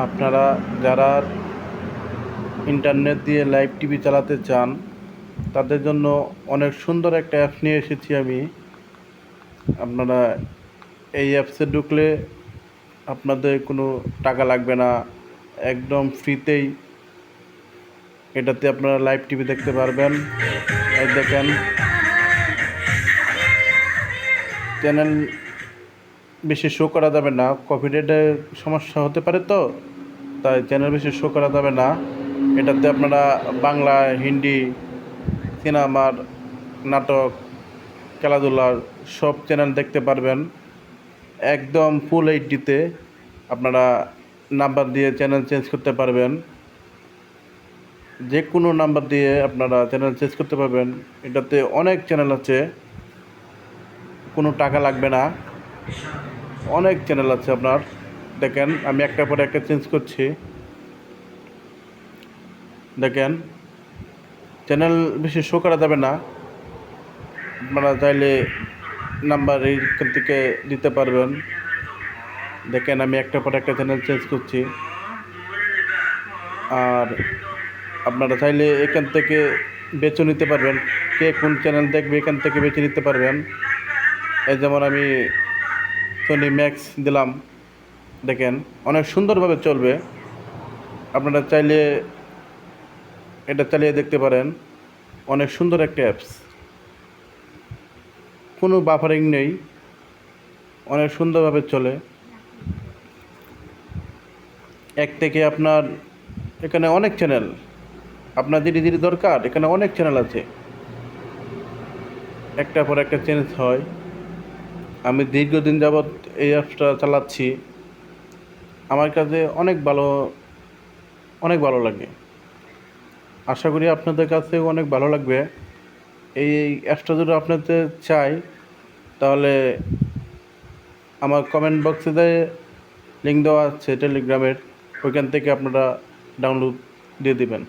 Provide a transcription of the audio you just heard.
আপনারা যারা ইন্টারনেট দিয়ে লাইভ টিভি চালাতে চান তাদের জন্য অনেক সুন্দর একটা অ্যাপস নিয়ে এসেছি আমি। আপনারা এই অ্যাপসে ঢুকলে আপনাদের কোনো টাকা লাগবে না, একদম ফ্রিতেই এটাতে আপনারা লাইভ টিভি দেখতে পারবেন। এই দেখেন, চ্যানেল বেশি শো করা যাবে না, কপিরাইটের সমস্যা হতে পারে, তো তাই চ্যানেল বেশি শো করা যাবে না। এটাতে আপনারা বাংলা, হিন্দি, সিনেমার, নাটক, খেলাধুলার সব চ্যানেল দেখতে পারবেন একদম ফুল এইচডিতে। আপনারা নাম্বার দিয়ে চ্যানেল চেঞ্জ করতে পারবেন, যে কোনো নাম্বার দিয়ে আপনারা চ্যানেল চেঞ্জ করতে পারবেন। এটাতে অনেক চ্যানেল আছে, কোনো টাকা লাগবে না, অনেক চ্যানেল আছে আপনার। দেখেন, আমি একটা পরে একটা চেঞ্জ করছি। দেখেন, চ্যানেল বেশি শো করা যাবে না, আপনারা চাইলে নাম্বার এইখান থেকে দিতে পারবেন। দেখেন, আমি একটা পর একটা চ্যানেল চেঞ্জ করছি। আর আপনারা চাইলে এখান থেকে বেছে নিতে পারবেন, কে কোন চ্যানেল দেখবে এখান থেকে বেছে নিতে পারবেন। এই যেমন আমি সোনি ম্যাক্স দিলাম, দেখেন অনেক সুন্দরভাবে চলবে। আপনারা চাইলে এটা চালিয়ে দেখতে পারেন, অনেক সুন্দর একটা অ্যাপস, কোনো বাফারিং নেই, অনেক সুন্দরভাবে চলে। এক থেকে আপনার এখানে অনেক চ্যানেল, আপনার যেটি দরকার এখানে অনেক চ্যানেল আছে, একটার পর একটা চেঞ্জ হয়। আমি দীর্ঘদিন যাবৎ এই অ্যাপসটা চালাচ্ছি, আমার কাছে অনেক ভালো লাগে। আশা করি আপনাদের কাছেও অনেক ভালো লাগবে। এই অ্যাপসটা যদি আপনাদের চাই তাহলে আমার কমেন্ট বক্সে লিঙ্ক দেওয়া আছে টেলিগ্রামের, ওইখান থেকে আপনারা ডাউনলোড দিয়ে দিবেন।